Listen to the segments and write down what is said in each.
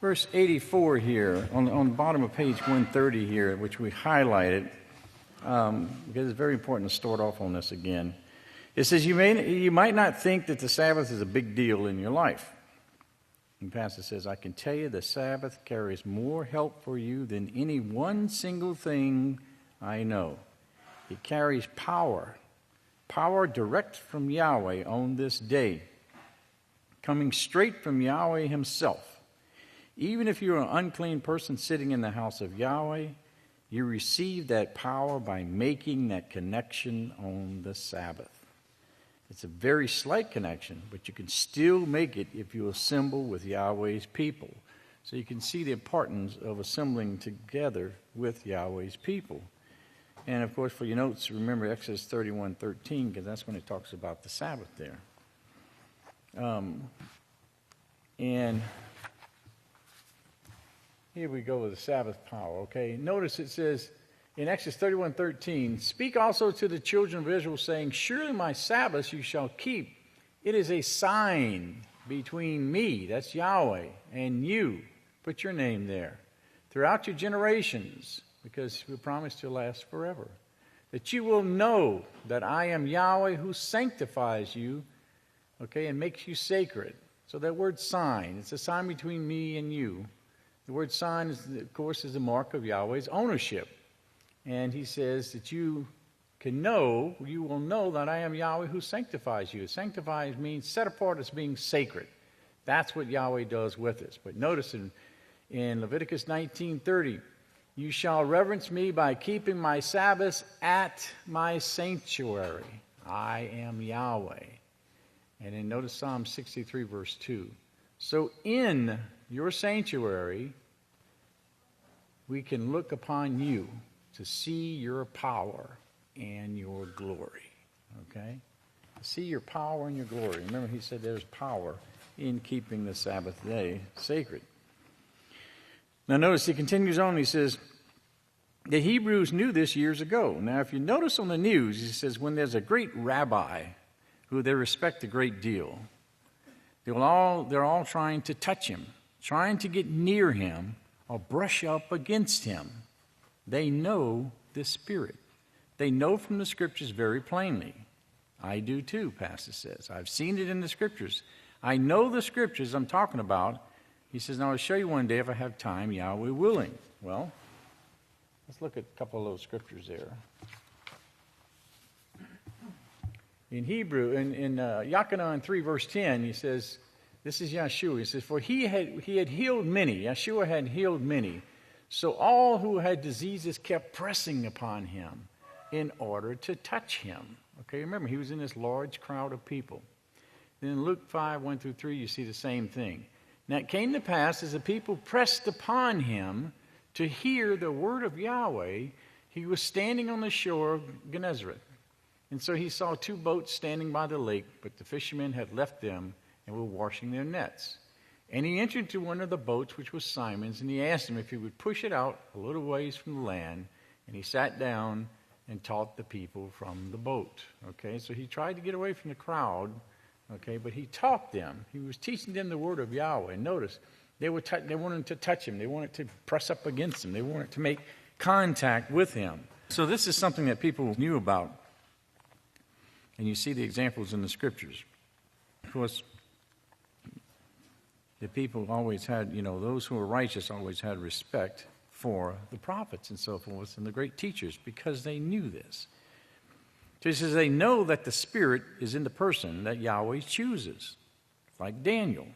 Verse 84 here, on the bottom of page 130 here, which we highlighted, because it's very important to start off on this again. It says, you might not think that the Sabbath is a big deal in your life. And the pastor says, I can tell you the Sabbath carries more help for you than any one single thing I know. It carries power direct from Yahweh on this day, coming straight from Yahweh himself. Even if you're an unclean person sitting in the house of Yahweh, you receive that power by making that connection on the Sabbath. It's a very slight connection, but you can still make it if you assemble with Yahweh's people. So you can see the importance of assembling together with Yahweh's people. And of course, for your notes, remember Exodus 31:13, because that's when it talks about the Sabbath there. And here we go with the Sabbath power, okay? Notice it says in Exodus 31:13, speak also to the children of Israel, saying, surely my Sabbaths you shall keep. It is a sign between me, that's Yahweh, and you. Put your name there. Throughout your generations, because we promise to last forever, that you will know that I am Yahweh who sanctifies you, okay, and makes you sacred. So that word sign, it's a sign between me and you. The word sign, of course, is the mark of Yahweh's ownership. And he says that you will know that I am Yahweh who sanctifies you. Sanctifies means set apart as being sacred. That's what Yahweh does with us. But notice in Leviticus 19:30, you shall reverence me by keeping my Sabbaths at my sanctuary. I am Yahweh. And then notice Psalm 63, verse 2. So in your sanctuary, we can look upon you to see your power and your glory. Okay? To see your power and your glory. Remember, he said there's power in keeping the Sabbath day sacred. Now notice he continues on, he says, the Hebrews knew this years ago. Now if you notice on the news, he says when there's a great rabbi who they respect a great deal, they're all trying to touch him, trying to get near him or brush up against him. They know the Spirit. They know from the Scriptures very plainly. I do too, Pastor says. I've seen it in the Scriptures. I know the Scriptures I'm talking about. He says, now I'll show you one day if I have time, Yahweh willing. Well, let's look at a couple of those Scriptures there. In Hebrew, in Yahsome 3 verse 10, he says, this is Yeshua. He says, for he had healed many. Yeshua had healed many. So all who had diseases kept pressing upon him in order to touch him. Okay, remember, he was in this large crowd of people. Then in Luke 5, 1 through 3, you see the same thing. Now it came to pass as the people pressed upon him to hear the word of Yahweh, he was standing on the shore of Gennesaret. And so he saw two boats standing by the lake, but the fishermen had left them and were washing their nets. And he entered into one of the boats, which was Simon's, and he asked him if he would push it out a little ways from the land. And he sat down and taught the people from the boat. Okay, so he tried to get away from the crowd, okay, but he taught them. He was teaching them the word of Yahweh. And notice, they wanted to touch him. They wanted to press up against him. They wanted to make contact with him. So this is something that people knew about. And you see the examples in the Scriptures. Of course, the people always had, those who were righteous always had respect for the prophets and so forth and the great teachers because they knew this. So he says they know that the Spirit is in the person that Yahweh chooses, like Daniel,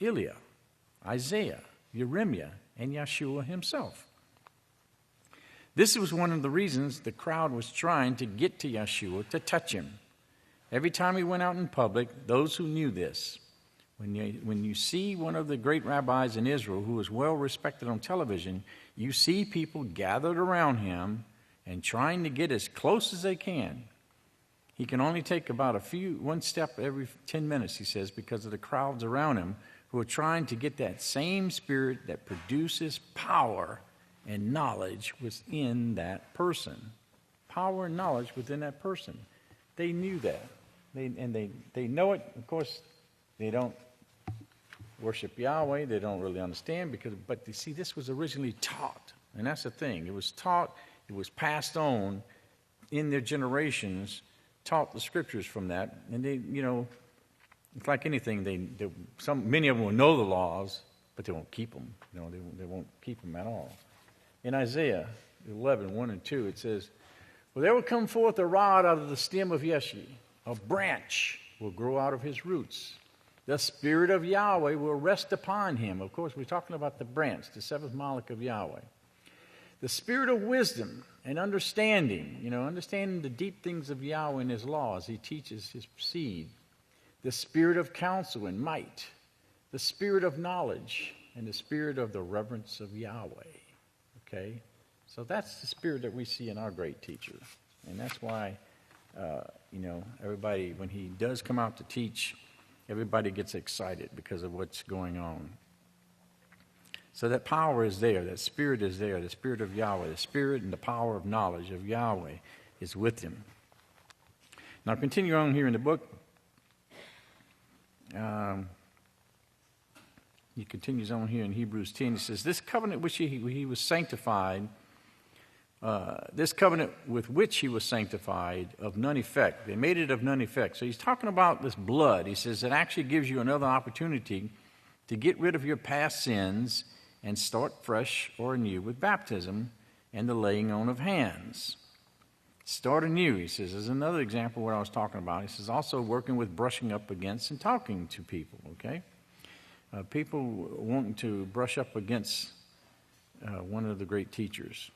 Eliah, Isaiah, Jeremiah, and Yeshua himself. This was one of the reasons the crowd was trying to get to Yeshua to touch him. Every time he went out in public, those who knew this, when you see one of the great rabbis in Israel who is well respected on television, you see people gathered around him and trying to get as close as they can. He can only take about one step every 10 minutes, he says, because of the crowds around him who are trying to get that same Spirit that produces power and knowledge within that person. Power and knowledge within that person. They knew that. They know it. Of course, they don't worship Yahweh. They don't really understand but you see, this was originally taught. And that's the thing. It was taught, it was passed on in their generations, taught the scriptures from that. And they, it's like anything. Many of them will know the laws, but they won't keep them. They won't keep them at all. In Isaiah 11, 1 and 2, it says, "Well, there will come forth a rod out of the stem of Yeshe. A branch will grow out of his roots. The Spirit of Yahweh will rest upon him." Of course, we're talking about the branch, the Seventh Malak of Yahweh. "The Spirit of wisdom and understanding," understanding the deep things of Yahweh and his laws. He teaches his seed. "The Spirit of counsel and might. The Spirit of knowledge and the Spirit of the reverence of Yahweh." Okay? So that's the spirit that we see in our great teacher. And that's why, everybody, when he does come out to teach, everybody gets excited because of what's going on. So that power is there. That spirit is there. The Spirit of Yahweh. The spirit and the power of knowledge of Yahweh is with him. Now, continue on here in the book. He continues on here in Hebrews 10. He says, "This covenant which he was sanctified, this covenant with which he was sanctified, of none effect." They made it of none effect. So he's talking about this blood. He says it actually gives you another opportunity to get rid of your past sins and start fresh or anew with baptism and the laying on of hands. Start anew, he says. There's another example of what I was talking about. He says also working with brushing up against and talking to people, okay? People wanting to brush up against one of the great teachers.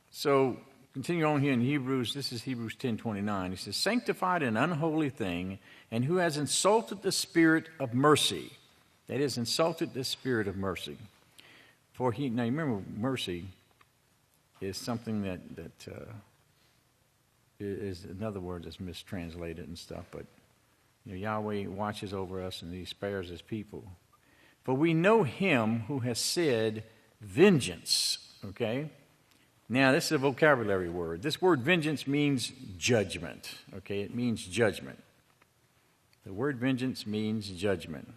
So, continue on here in Hebrews. This is Hebrews 10:29. He says, "Sanctified an unholy thing, and who has insulted the Spirit of mercy." That is, insulted the Spirit of mercy. For he, now you remember, mercy is something that is, in other words, is mistranslated and stuff, but Yahweh watches over us and he spares his people. "For we know him who has said, vengeance." Okay? Now, this is a vocabulary word. This word vengeance means judgment. Okay? It means judgment. The word vengeance means judgment.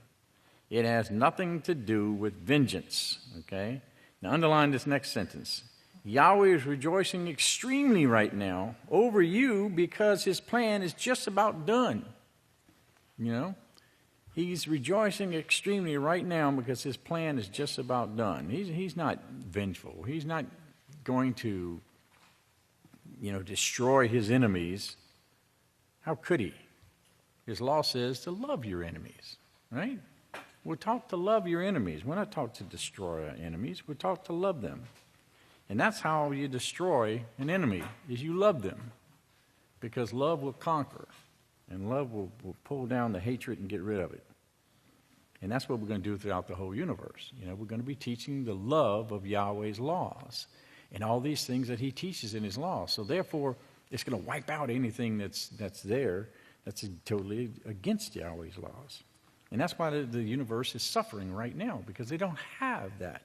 It has nothing to do with vengeance. Okay? Now, underline this next sentence. "Yahweh is rejoicing extremely right now over you because his plan is just about done." He's rejoicing extremely right now because his plan is just about done. He's not vengeful. He's not going to, destroy his enemies. How could he? His law says to love your enemies, right? We're taught to love your enemies. We're not taught to destroy our enemies. We're taught to love them. And that's how you destroy an enemy, is you love them. Because love will conquer. And love will pull down the hatred and get rid of it. And that's what we're going to do throughout the whole universe. We're going to be teaching the love of Yahweh's laws and all these things that he teaches in his laws. So therefore, it's going to wipe out anything that's there that's totally against Yahweh's laws. And that's why the universe is suffering right now, because they don't have that.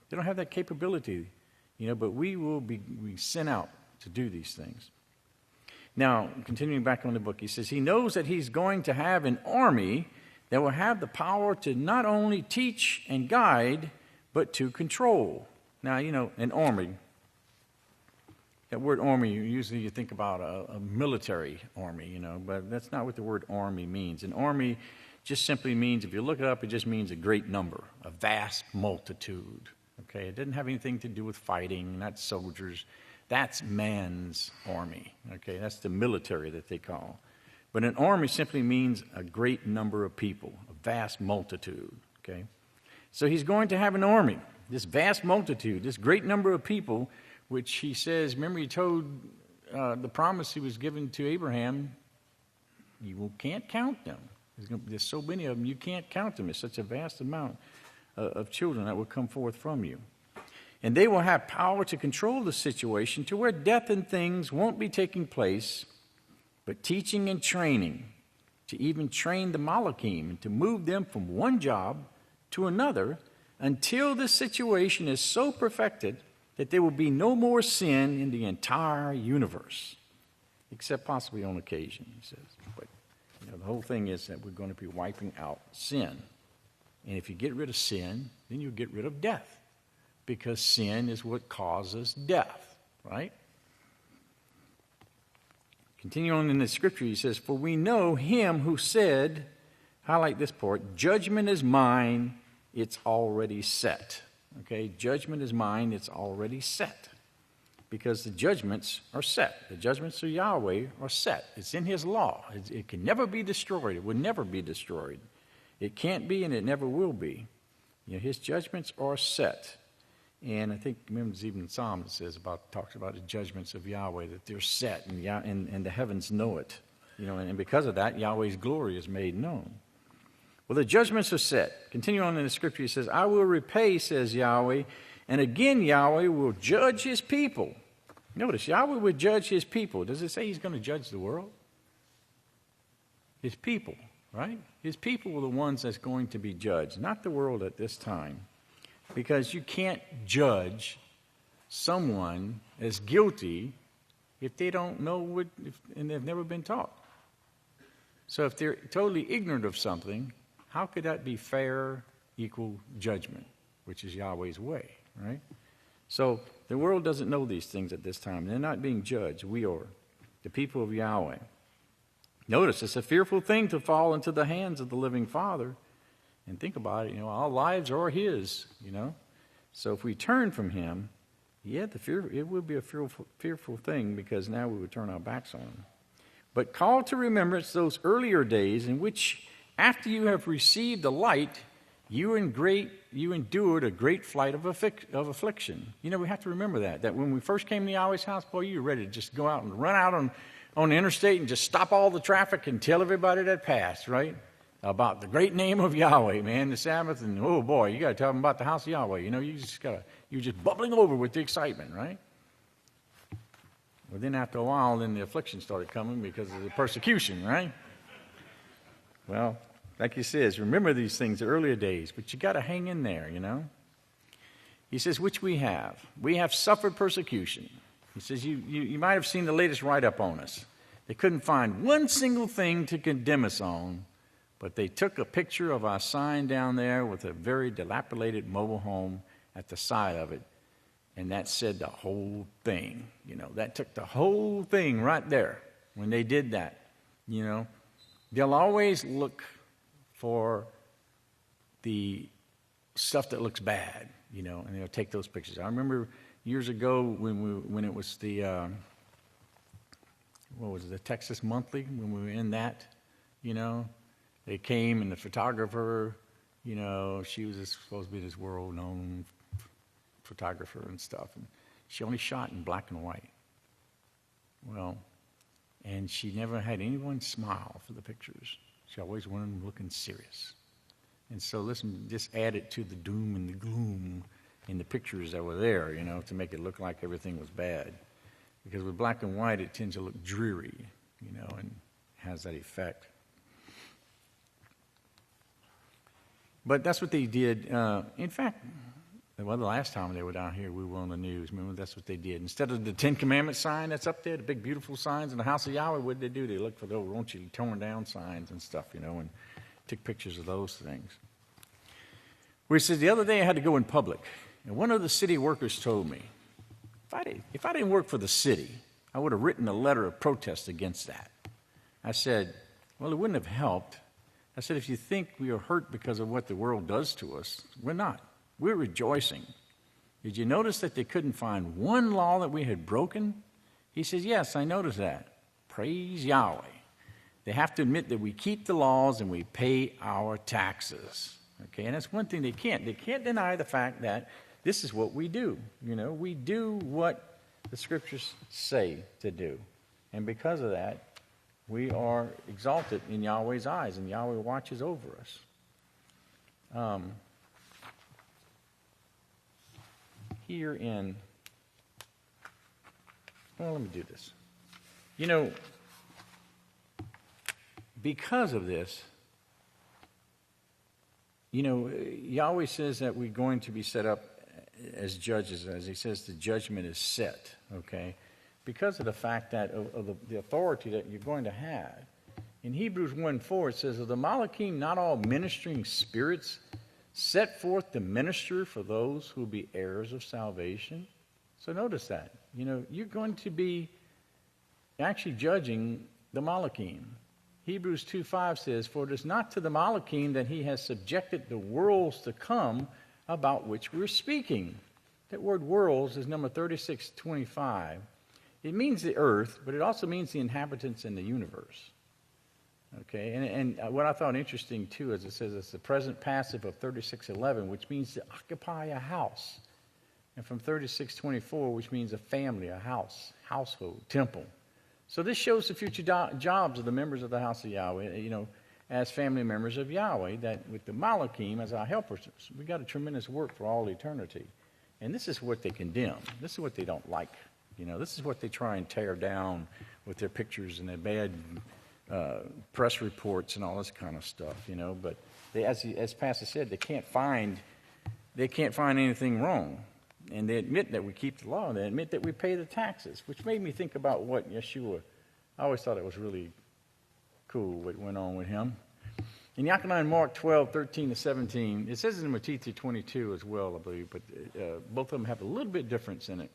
They don't have that capability, but we will be sent out to do these things. Now, continuing back on the book, he says, he knows that he's going to have an army that will have the power to not only teach and guide, but to control. Now, an army, that word army, usually you think about a military army, but that's not what the word army means. An army just simply means, if you look it up, it just means a great number, a vast multitude. Okay, it doesn't have anything to do with fighting, not soldiers. That's man's army, okay? That's the military that they call. But an army simply means a great number of people, a vast multitude, okay? So he's going to have an army, this vast multitude, this great number of people, which he says, remember he told the promise he was given to Abraham, you can't count them. There's so many of them, you can't count them. It's such a vast amount of children that will come forth from you. And they will have power to control the situation to where death and things won't be taking place, but teaching and training, to even train the Malachim and to move them from one job to another until the situation is so perfected that there will be no more sin in the entire universe, except possibly on occasion, he says. But the whole thing is that we're going to be wiping out sin. And if you get rid of sin, then you'll get rid of death. Because sin is what causes death, right? Continue on in the scripture, he says, for we know him who said, highlight this part, judgment is mine, it's already set. Okay, judgment is mine, it's already set. Because the judgments are set. The judgments of Yahweh are set. It's in his law. It can never be destroyed. It will never be destroyed. It can't be and it never will be. You know, his judgments are set. And I think, remember, there's even Psalm that says talks about the judgments of Yahweh, that they're set and the heavens know it. You know, and because of that, Yahweh's glory is made known. Well, the judgments are set. Continue on in the scripture, he says, I will repay, says Yahweh, and again Yahweh will judge his people. Notice, Yahweh would judge his people. Does it say he's going to judge the world? His people, right? His people are the ones that's going to be judged, not the world at this time. Because you can't judge someone as guilty if they don't know and they've never been taught. So if they're totally ignorant of something, how could that be fair, equal judgment, which is Yahweh's way, right? So the world doesn't know these things at this time. They're not being judged. We are, the people of Yahweh. Notice, it's a fearful thing to fall into the hands of the living Father. And think about it, you know, our lives are his, you know. So if we turn from him, it would be a fearful thing, because now we would turn our backs on him. But call to remembrance those earlier days in which, after you have received the light, you endured a great flight of affliction. You know, we have to remember that when we first came to Yahweh's house, boy, you were ready to just go out and run out on the interstate and just stop all the traffic and tell everybody that passed, right? About the great name of Yahweh, man, the Sabbath, and oh boy, you got to tell them about the house of Yahweh. You know, you're just bubbling over with the excitement, right? Well, then after a while, then the affliction started coming because of the persecution, right? Well, like he says, remember these things, the earlier days, but you got to hang in there, you know. He says, which we have. We have suffered persecution. He says, you might have seen the latest write-up on us. They couldn't find one single thing to condemn us on, but they took a picture of our sign down there with a very dilapidated mobile home at the side of it, and that said the whole thing. You know, that took the whole thing right there when they did that. You know, they'll always look for the stuff that looks bad, you know, and they'll take those pictures. I remember years ago when it was the Texas Monthly, when we were in that, you know. They came, and the photographer, you know, she was supposed to be this world-known photographer and stuff. And she only shot in black and white. Well, and she never had anyone smile for the pictures. She always wanted them looking serious. And so, listen, just added to the doom and the gloom in the pictures that were there, you know, to make it look like everything was bad. Because with black and white, it tends to look dreary, you know, and has that effect. But that's what they did. In fact, well, the last time they were down here, we were on the news. Remember, that's what they did. Instead of the Ten Commandments sign that's up there, the big, beautiful signs in the House of Yahweh, what did they do? They looked for those raunchy, torn down signs and stuff, you know, and took pictures of those things. Where he says, the other day I had to go in public, and one of the city workers told me, if I didn't work for the city, I would have written a letter of protest against that. I said, well, it wouldn't have helped. I said, if you think we are hurt because of what the world does to us, we're not. We're rejoicing. Did you notice that they couldn't find one law that we had broken? He says, yes, I noticed that. Praise Yahweh. They have to admit that we keep the laws and we pay our taxes. Okay, and that's one thing they can't. They can't deny the fact that this is what we do. You know, we do what the scriptures say to do. And because of that, we are exalted in Yahweh's eyes, and Yahweh watches over us. Here in, well, let me do this. You know, because of this, you know, Yahweh says that we're going to be set up as judges. As he says, the judgment is set, okay? Because of the fact that of the authority that you're going to have. In Hebrews 1:4, it says, of the Malachim, not all ministering spirits, set forth the minister for those who will be heirs of salvation. So notice that. You're going to be actually judging the Malachim. Hebrews 2:5 says, "For it is not to the Malachim that he has subjected the worlds to come about which we're speaking." That word worlds is number 3625. It means the earth, but it also means the inhabitants in the universe. Okay, and what I found interesting, too, is it says it's the present passive of 3611, which means to occupy a house. And from 3624, which means a family, a house, household, temple. So this shows the future jobs of the members of the House of Yahweh, as family members of Yahweh, that with the Malachim as our helpers, we got a tremendous work for all eternity. And this is what they condemn. This is what they don't like. This is what they try and tear down with their pictures and their bad press reports and all this kind of stuff, But they, as Pastor said, they can't find anything wrong. And they admit that we keep the law. And they admit that we pay the taxes, which made me think about what Yeshua, I always thought it was really cool what went on with him. In Yahsome, Mark 12:13-17, it says in Matthew 22 as well, I believe, but both of them have a little bit difference in it.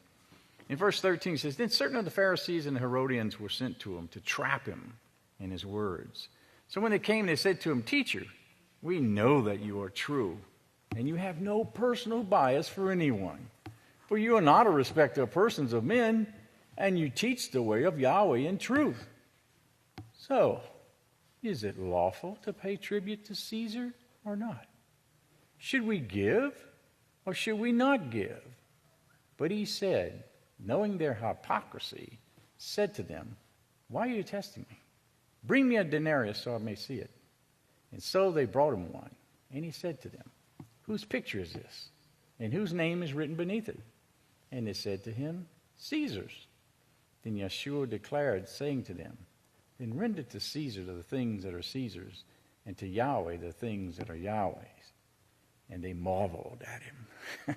In verse 13 it says, "Then certain of the Pharisees and the Herodians were sent to him to trap him in his words. So when they came, they said to him, 'Teacher, we know that you are true, and you have no personal bias for anyone. For you are not a respecter of persons of men, and you teach the way of Yahweh in truth. So, is it lawful to pay tribute to Caesar or not? Should we give or should we not give?' But he said, knowing their hypocrisy, said to them, 'Why are you testing me? Bring me a denarius so I may see it.' And so they brought him one. And he said to them, 'Whose picture is this? And whose name is written beneath it?' And they said to him, 'Caesar's.' Then Yeshua declared, saying to them, 'Then render to Caesar the things that are Caesar's, and to Yahweh the things that are Yahweh's.' And they marveled at him."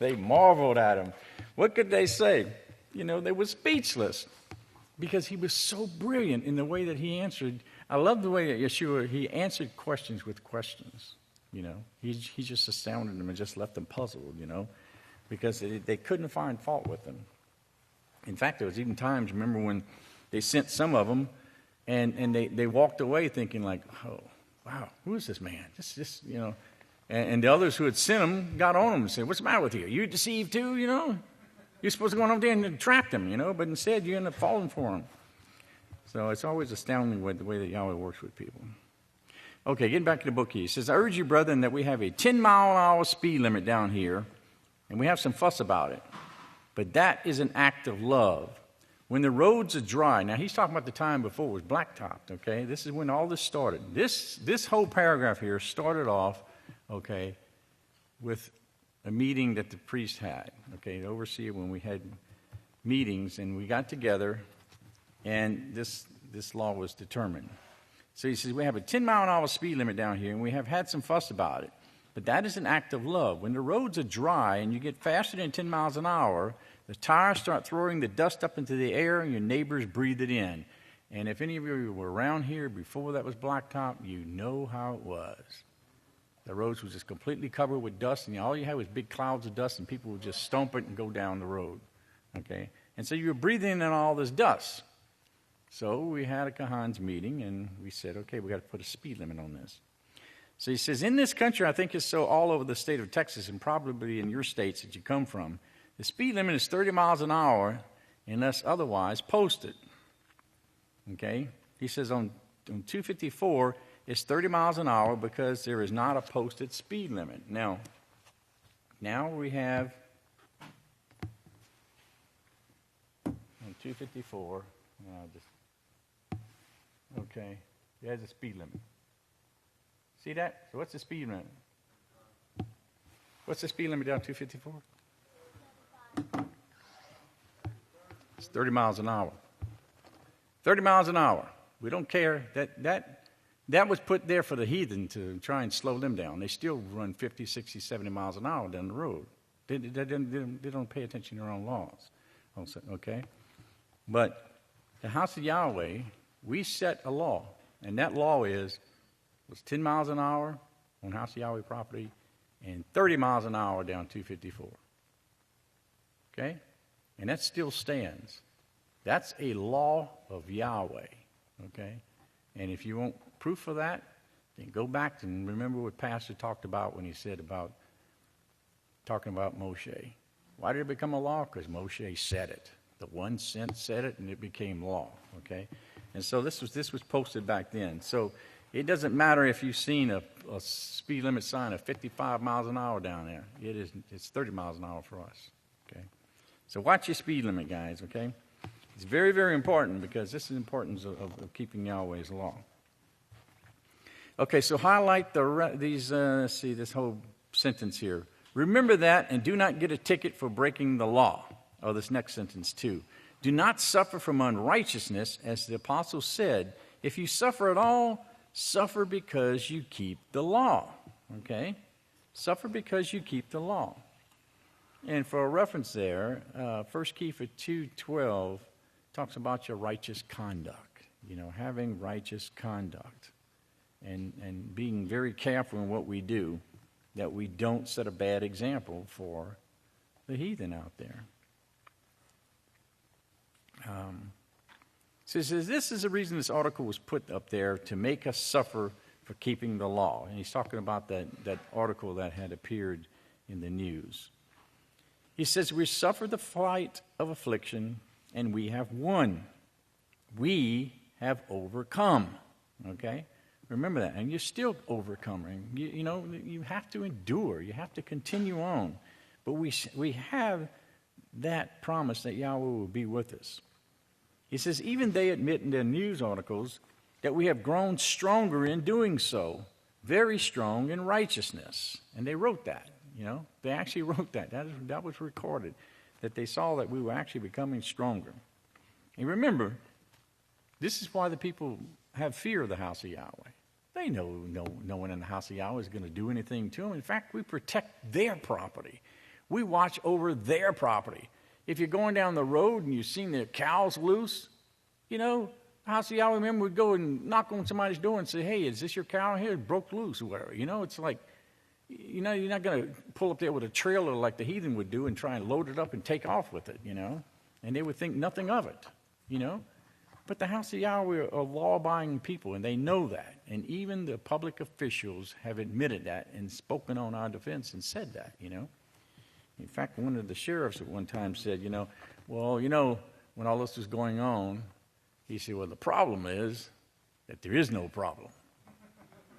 They marveled at him. What could they say? They were speechless because he was so brilliant in the way that he answered. I love the way that Yeshua, he answered questions with questions. He just astounded them and just left them puzzled, because they couldn't find fault with him. In fact, there was even times, remember, when they sent some of them, and they walked away thinking like, "Oh, wow, who is this man?" And the others who had sent him got on him and said, "What's the matter with you? Are you deceived too, You're supposed to go on over there and trap them, but instead you end up falling for him." So it's always astounding the way that Yahweh works with people. Okay, getting back to the book here. It says, "I urge you, brethren, that we have a 10-mile-an-hour speed limit down here, and we have some fuss about it. But that is an act of love. When the roads are dry," now he's talking about the time before it was blacktopped, okay? This is when all this started. This whole paragraph here started off, okay, with a meeting that the priest had, okay, the overseer, when we had meetings and we got together and this law was determined. So he says, we have a 10-mile-an-hour speed limit down here and we have had some fuss about it. But that is an act of love. When the roads are dry and you get faster than 10 miles an hour, the tires start throwing the dust up into the air and your neighbors breathe it in. And if any of you were around here before that was blacktop, you know how it was. The roads were just completely covered with dust, and all you had was big clouds of dust, and people would just stomp it and go down the road. Okay? And so you were breathing in all this dust. So we had a Kohan's meeting, and we said, okay, we got to put a speed limit on this. So he says, in this country, I think it's so all over the state of Texas, and probably in your states that you come from, the speed limit is 30 miles an hour unless otherwise posted. Okay? He says on 254, it's 30 miles an hour because there is not a posted speed limit. Now we have on 254, okay, there's a speed limit. See that? So what's the speed limit? What's the speed limit down 254? It's 30 miles an hour. 30 miles an hour. We don't care. That was put there for the heathen to try and slow them down. They still run 50, 60, 70 miles an hour down the road. They don't pay attention to their own laws. Okay? But the House of Yahweh, we set a law. And that law was 10 miles an hour on House of Yahweh property and 30 miles an hour down 254. Okay? And that still stands. That's a law of Yahweh. Okay? And if you want proof of that, then go back and remember what Pastor talked about when he said about talking about Moshe. Why did it become a law? Because Moshe said it. The one sent said it, and it became law. Okay? And so this was posted back then. So it doesn't matter if you've seen a speed limit sign of 55 miles an hour down there. It's 30 miles an hour for us. Okay? So watch your speed limit, guys, okay? It's very, very important because this is the importance of keeping Yahweh's law. Okay, so highlight this whole sentence here. Remember that and do not get a ticket for breaking the law. Oh, this next sentence too. Do not suffer from unrighteousness, as the apostle said. If you suffer at all, suffer because you keep the law. Okay? Suffer because you keep the law. And for a reference there, 1 Kepha 2:12 talks about your righteous conduct. Having righteous conduct. And being very careful in what we do, that we don't set a bad example for the heathen out there. So it says, this is the reason this article was put up there, to make us suffer for keeping the law. And he's talking about that article that had appeared in the news. He says, we suffer the fight of affliction, and we have won. We have overcome. Okay? Remember that. And you're still overcoming. You have to endure. You have to continue on. But we have that promise that Yahweh will be with us. He says, even they admit in their news articles that we have grown stronger in doing so, very strong in righteousness. And they wrote that, They actually wrote that. That was recorded, that they saw that we were actually becoming stronger. And remember, this is why the people have fear of the house of Yahweh. They know no one in the house of Yahweh is going to do anything to them. In fact, we protect their property. We watch over their property. If you're going down the road and you've seen their cows loose, the house of Yahweh member would go and knock on somebody's door and say, hey, is this your cow here? It broke loose or whatever. It's like, you're not going to pull up there with a trailer like the heathen would do and try and load it up and take off with it, And they would think nothing of it, But the house of Yahweh are law-abiding people, and they know that. And even the public officials have admitted that and spoken on our defense and said that, In fact, one of the sheriffs at one time said, when all this was going on, he said, well, the problem is that there is no problem.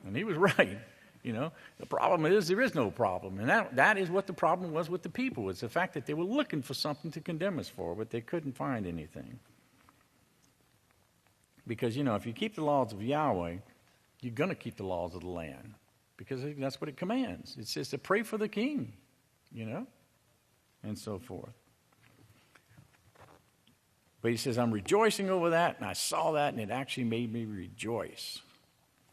And he was right. The problem is there is no problem. And that is what the problem was with the people. It's the fact that they were looking for something to condemn us for, but they couldn't find anything. Because, if you keep the laws of Yahweh, you're going to keep the laws of the land. Because that's what it commands. It says to pray for the king, and so forth. But he says, I'm rejoicing over that, and I saw that, and it actually made me rejoice.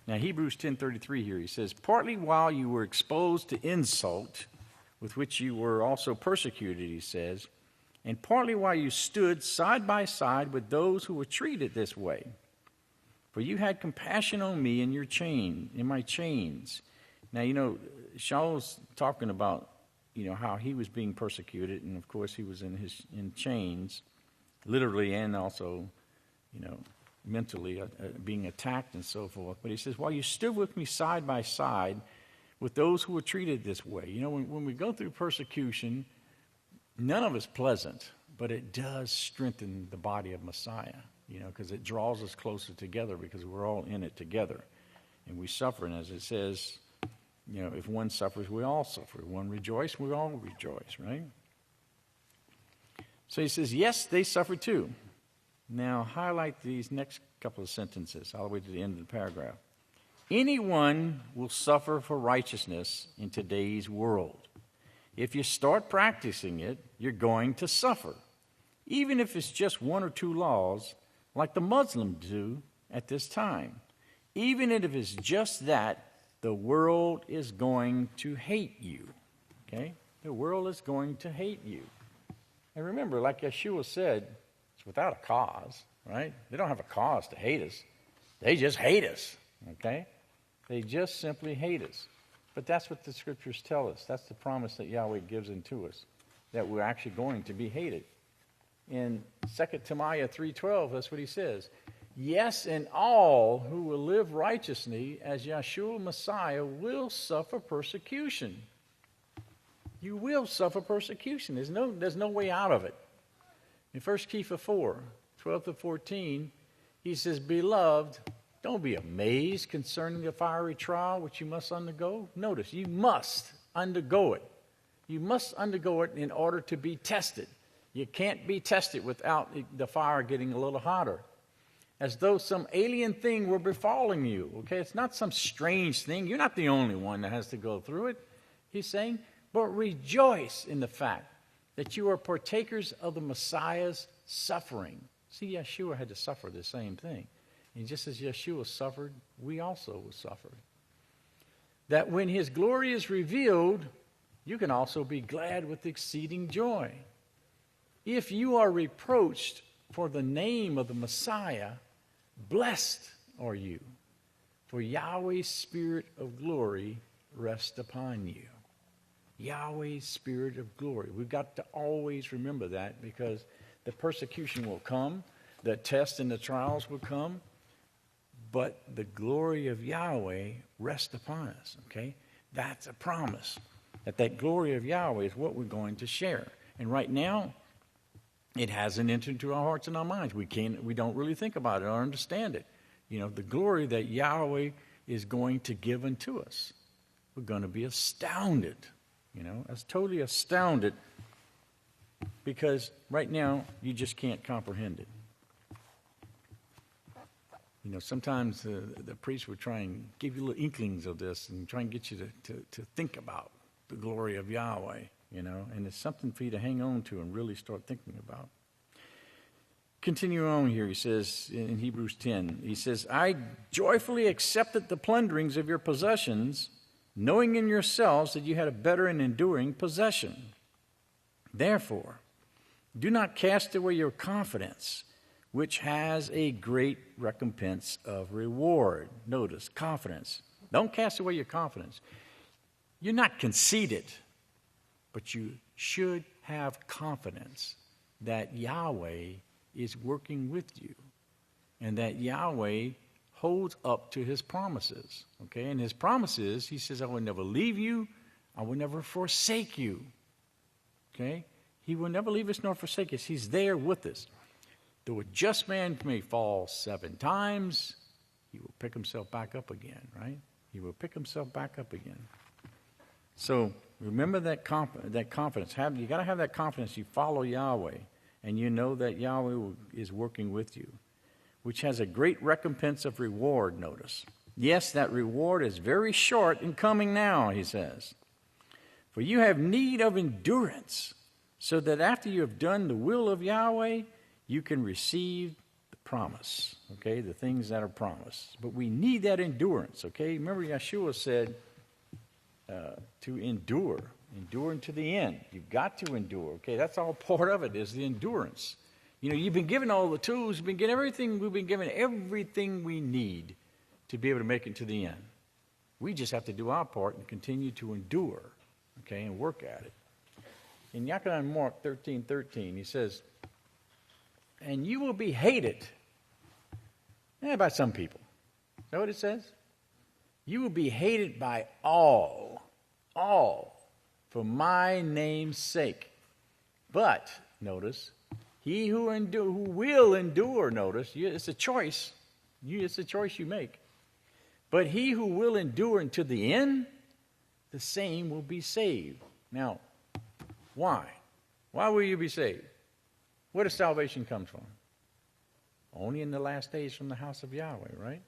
Now, Hebrews 10:33 here, he says, partly while you were exposed to insult, with which you were also persecuted, he says, and partly while you stood side by side with those who were treated this way. For you had compassion on me in my chains. Now, Shaw's talking about, how he was being persecuted, and of course he was in chains, literally and also, mentally being attacked and so forth. But he says, while you stood with me side by side with those who were treated this way. When we go through persecution, none of it's pleasant, but it does strengthen the body of Messiah, because it draws us closer together because we're all in it together. And we suffer, and as it says, if one suffers, we all suffer. One rejoice, we all rejoice, right? So he says, yes, they suffer too. Now, highlight these next couple of sentences all the way to the end of the paragraph. Anyone will suffer for righteousness in today's world. If you start practicing it, you're going to suffer. Even if it's just one or two laws, like the Muslims do at this time. Even if it's just that, the world is going to hate you. Okay? The world is going to hate you. And remember, like Yeshua said, it's without a cause, right? They don't have a cause to hate us. They just hate us. Okay? They just simply hate us. But that's what the scriptures tell us. That's the promise that Yahweh gives unto us, that we're actually going to be hated. In 2 Timothy 3:12, that's what he says. Yes, and all who will live righteously as Yahshua Messiah will suffer persecution. You will suffer persecution. There's no way out of it. In 1 Kepha 4:12-14, he says, Beloved, don't be amazed concerning the fiery trial which you must undergo. Notice, you must undergo it. You must undergo it in order to be tested. You can't be tested without the fire getting a little hotter. As though some alien thing were befalling you. Okay, it's not some strange thing. You're not the only one that has to go through it. He's saying, but rejoice in the fact that you are partakers of the Messiah's suffering. See, Yeshua had to suffer the same thing. And just as Yeshua suffered, we also will suffer. That when his glory is revealed, you can also be glad with exceeding joy. If you are reproached for the name of the Messiah, blessed are you, for Yahweh's Spirit of glory rests upon you. Yahweh's Spirit of glory. We've got to always remember that, because the persecution will come, the tests and the trials will come, but the glory of Yahweh rests upon us, okay? That's a promise, that glory of Yahweh is what we're going to share. And right now, it hasn't entered into our hearts and our minds. We don't really think about it or understand it. You know, the glory that Yahweh is going to give unto us. We're going to be astounded. You know, as totally astounded, because right now you just can't comprehend it. You know, sometimes the priest would try and give you little inklings of this and try and get you to think about the glory of Yahweh. You know, and it's something for you to hang on to and really start thinking about. Continue on here, he says in Hebrews 10, he says, I joyfully accepted the plunderings of your possessions, knowing in yourselves that you had a better and enduring possession. Therefore, do not cast away your confidence, which has a great recompense of reward. Notice, confidence. Don't cast away your confidence. You're not conceited. But you should have confidence that Yahweh is working with you and that Yahweh holds up to his promises. Okay, and his promises, he says, I will never leave you, I will never forsake you. Okay, he will never leave us nor forsake us. He's there with us. Though a just man may fall 7 times, he will pick himself back up again, right? He will pick himself back up again. So remember that confidence. You got to have that confidence. You follow Yahweh, and you know that Yahweh is working with you, which has a great recompense of reward, notice. Yes, that reward is very short in coming now, he says. For you have need of endurance, so that after you have done the will of Yahweh, you can receive the promise, okay, the things that are promised. But we need that endurance, okay? Remember Yeshua said, to endure unto the end. You've got to endure. Okay, that's all part of it, is the endurance. You know, you've been given all the tools, we've been given everything we need to be able to make it to the end. We just have to do our part and continue to endure, okay, and work at it. In Yaakov Mark 13:13, he says, and you will be hated by some people. Is that what it says? You will be hated by all, for my name's sake. But, notice, he who will endure, notice, it's a choice. It's a choice you make. But he who will endure unto the end, the same will be saved. Now, why? Why will you be saved? Where does salvation come from? Only in the last days from the house of Yahweh, right?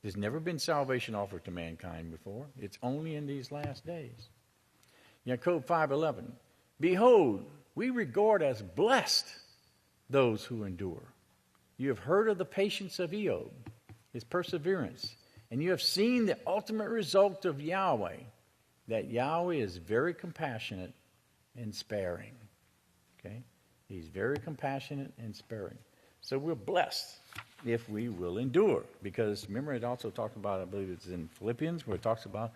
There's never been salvation offered to mankind before. It's only in these last days. Jacob 5:11. Behold, we regard as blessed those who endure. You have heard of the patience of Job, his perseverance, and you have seen the ultimate result of Yahweh, that Yahweh is very compassionate and sparing. Okay? He's very compassionate and sparing. So we're blessed if we will endure. Because remember, it also talks about, I believe it's in Philippians, where it talks about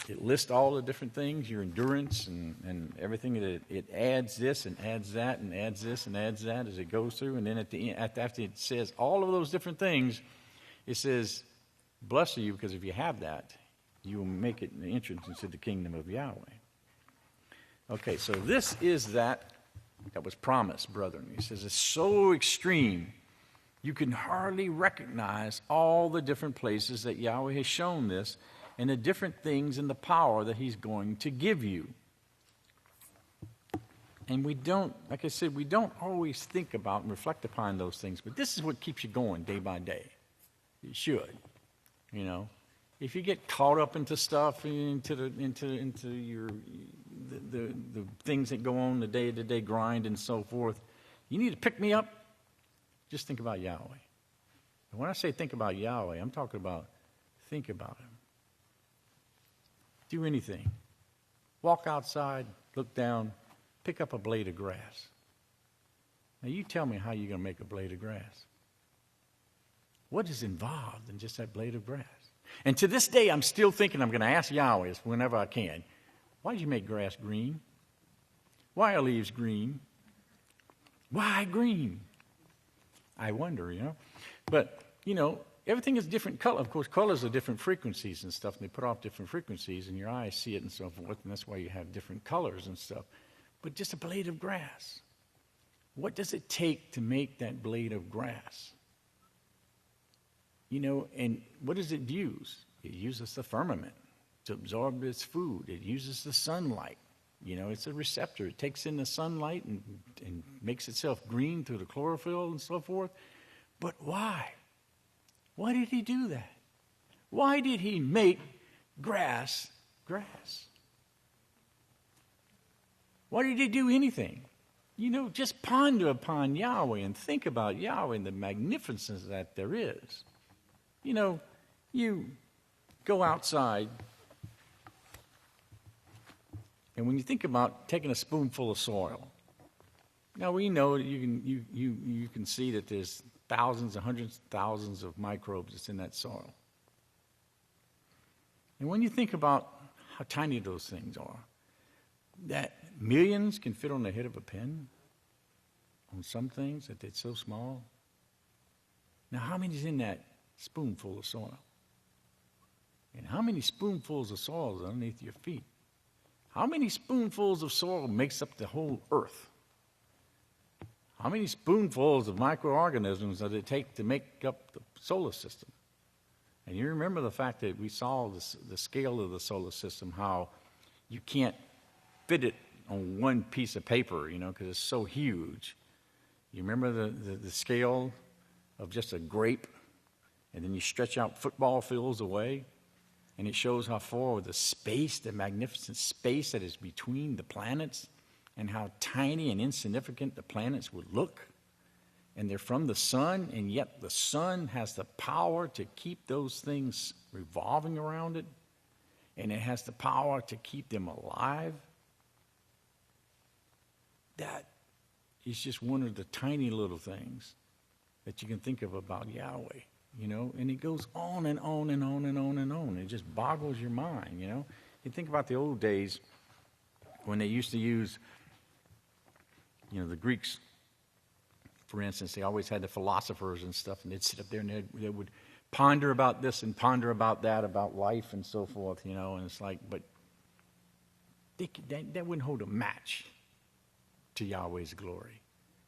It lists all the different things, your endurance and everything. It adds this and adds that and adds this and adds that as it goes through. And then at the end, after it says all of those different things, it says, blessed are you, because if you have that, you will make it an entrance into the kingdom of Yahweh. Okay, so this is that was promised, brethren. He says it's so extreme, you can hardly recognize all the different places that Yahweh has shown this and the different things and the power that he's going to give you. And we don't, like I said, we don't always think about and reflect upon those things, but this is what keeps you going day by day. It should, you know. If you get caught up into stuff, into your the things that go on, the day-to-day grind and so forth, you need to pick me up. Just think about Yahweh. And when I say think about Yahweh, I'm talking about think about him. Do anything. Walk outside, look down, pick up a blade of grass. Now you tell me how you're going to make a blade of grass. What is involved in just that blade of grass? And to this day, I'm still thinking, I'm going to ask Yahweh whenever I can, why did you make grass green? Why are leaves green? Why green? I wonder, you know. But, you know, everything is different color. Of course, colors are different frequencies and stuff, and they put off different frequencies, and your eyes see it and so forth, and that's why you have different colors and stuff. But just a blade of grass. What does it take to make that blade of grass? You know, and what does it use? It uses the firmament to absorb its food. It uses the sunlight. You know, it's a receptor. It takes in the sunlight and makes itself green through the chlorophyll and so forth. But why? Why did he do that? Why did he make grass grass? Why did he do anything? You know, just ponder upon Yahweh and think about Yahweh and the magnificence that there is. You know, you go outside, and when you think about taking a spoonful of soil, now we know that you can see that there's thousands and hundreds of thousands of microbes that's in that soil. And when you think about how tiny those things are, that millions can fit on the head of a pin on some things, that they're so small. Now, how many is in that spoonful of soil? And how many spoonfuls of soil is underneath your feet? How many spoonfuls of soil makes up the whole earth? How many spoonfuls of microorganisms does it take to make up the solar system? And you remember the fact that we saw the scale of the solar system, how you can't fit it on one piece of paper, you know, because it's so huge. You remember the scale of just a grape? And then you stretch out football fields away, and it shows how far the space, the magnificent space that is between the planets, and how tiny and insignificant the planets would look. And they're from the sun, and yet the sun has the power to keep those things revolving around it, and it has the power to keep them alive. That is just one of the tiny little things that you can think of about Yahweh. You know, and it goes on and on and on and on and on. It just boggles your mind, you know. You think about the old days when they used to use, you know, the Greeks, for instance, they always had the philosophers and stuff, and they'd sit up there and they would ponder about this and ponder about that, about life and so forth, you know, and it's like, but that wouldn't hold a match to Yahweh's glory.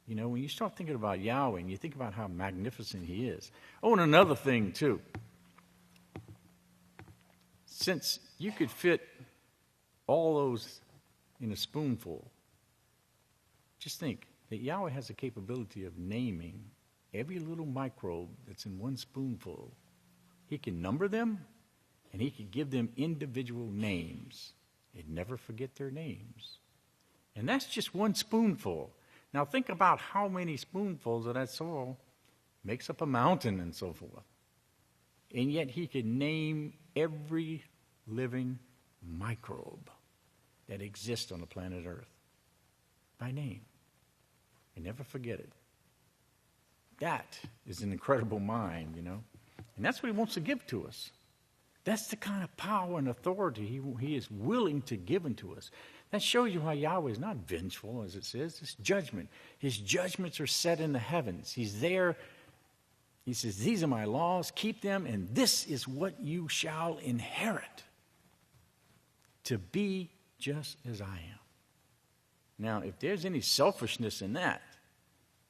You know, when you start thinking about Yahweh and you think about how magnificent he is. Oh, and another thing, too. Since you could fit all those in a spoonful, just think that Yahweh has the capability of naming every little microbe that's in one spoonful. He can number them, and he can give them individual names and never forget their names. And that's just one spoonful. Now think about how many spoonfuls of that soil makes up a mountain and so forth. And yet he can name every living microbe that exists on the planet Earth by name and never forget it. That is an incredible mind, you know. And that's what he wants to give to us. That's the kind of power and authority he is willing to give unto us. That shows you how Yahweh is not vengeful, as it says. It's judgment. His judgments are set in the heavens. He's there. He says, these are my laws. Keep them, and this is what you shall inherit. To be just as I am. Now, if there's any selfishness in that,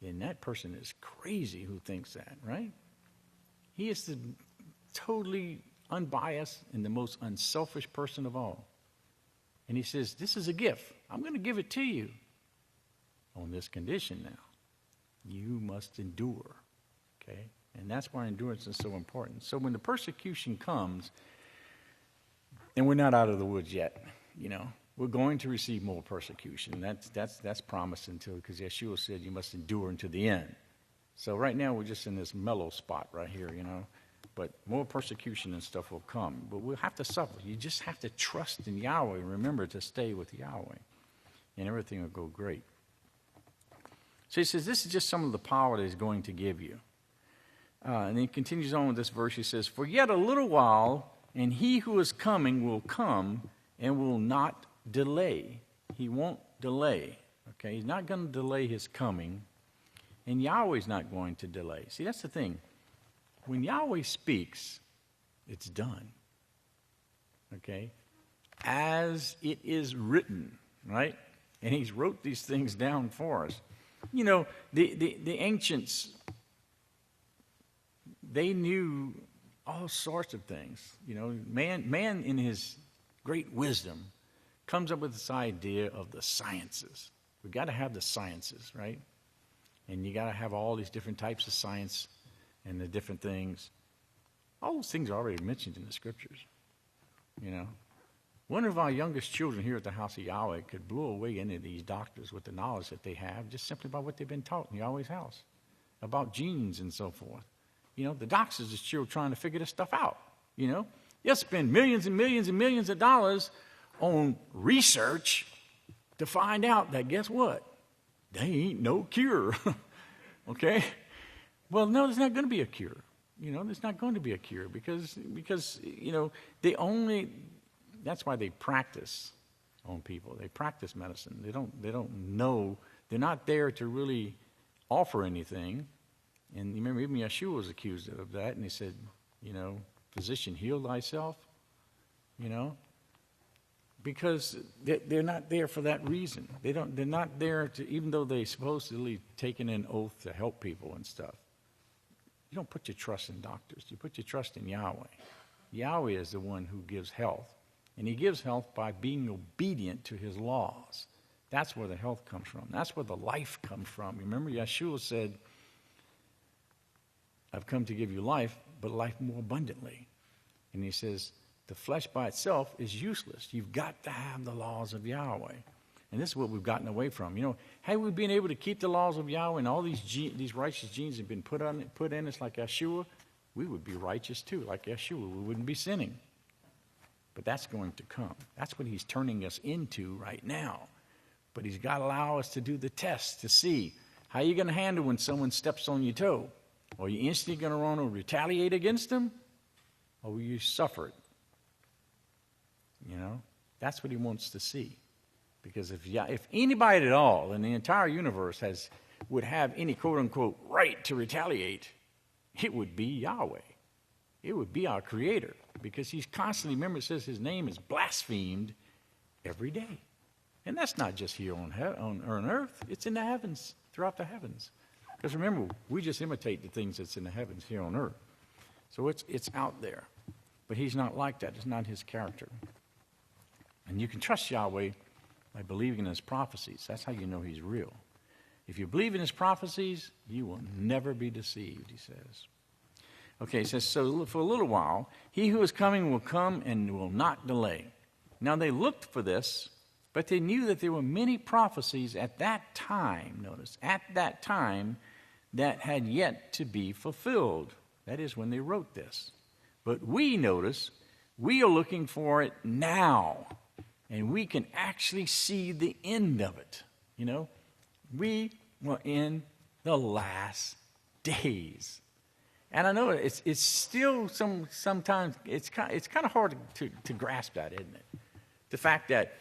then that person is crazy who thinks that, right? He is the totally unbiased and the most unselfish person of all. And he says, this is a gift. I'm going to give it to you on this condition now. You must endure, okay? And that's why endurance is so important. So when the persecution comes, and we're not out of the woods yet, you know, we're going to receive more persecution. That's promised until, because Yeshua said you must endure unto the end. So right now we're just in this mellow spot right here, you know. But more persecution and stuff will come. But we'll have to suffer. You just have to trust in Yahweh. Remember to stay with Yahweh. And everything will go great. So he says, this is just some of the power that he's going to give you. And he continues on with this verse. He says, for yet a little while, and he who is coming will come and will not delay. He won't delay. Okay, he's not going to delay his coming. And Yahweh's not going to delay. See, that's the thing. When Yahweh speaks, it's done. Okay? As it is written, right? And he's wrote these things down for us. You know, the ancients, they knew all sorts of things. You know, man in his great wisdom comes up with this idea of the sciences. We've got to have the sciences, right? And you got to have all these different types of science and the different things. All those things are already mentioned in the scriptures. You know, one of our youngest children here at the House of Yahweh could blow away any of these doctors with the knowledge that they have just simply by what they've been taught in Yahweh's house about genes and so forth. You know, the doctors are still trying to figure this stuff out. You know, they'll spend millions and millions and millions of dollars on research to find out that, guess what? They ain't no cure. Okay? Well, no, there's not going to be a cure. You know, there's not going to be a cure because you know, that's why they practice on people. They practice medicine. They don't know. They're not there to really offer anything. And you remember even Yeshua was accused of that, and he said, you know, physician, heal thyself. You know, because they're not there for that reason. They're not there to, even though they supposedly taken an oath to help people and stuff. You don't put your trust in doctors. You put your trust in Yahweh. Yahweh is the one who gives health. And he gives health by being obedient to his laws. That's where the health comes from. That's where the life comes from. Remember, Yeshua said, I've come to give you life, but life more abundantly. And he says, the flesh by itself is useless. You've got to have the laws of Yahweh. And this is what we've gotten away from. You know, had we been able to keep the laws of Yahweh and all these righteous genes have been put in us like Yeshua, we would be righteous too, like Yeshua. We wouldn't be sinning. But that's going to come. That's what he's turning us into right now. But he's got to allow us to do the test to see how you're going to handle when someone steps on your toe. Are you instantly going to run and retaliate against them? Or will you suffer it? You know, that's what he wants to see. Because if anybody at all in the entire universe would have any quote-unquote right to retaliate, it would be Yahweh. It would be our Creator. Because he's constantly, remember it says his name is blasphemed every day. And that's not just here on earth. It's in the heavens, throughout the heavens. Because remember, we just imitate the things that's in the heavens here on earth. So it's out there. But he's not like that. It's not his character. And you can trust Yahweh by believing in his prophecies. That's how you know he's real. If you believe in his prophecies, you will never be deceived, he says. Okay, he says, so for a little while, he who is coming will come and will not delay. Now they looked for this, but they knew that there were many prophecies at that time, notice, at that time, that had yet to be fulfilled. That is when they wrote this. But we, notice, we are looking for it now. And we can actually see the end of it. You know, we were in the last days. And I know it's still sometimes it's kind of hard to grasp that, isn't it? The fact that,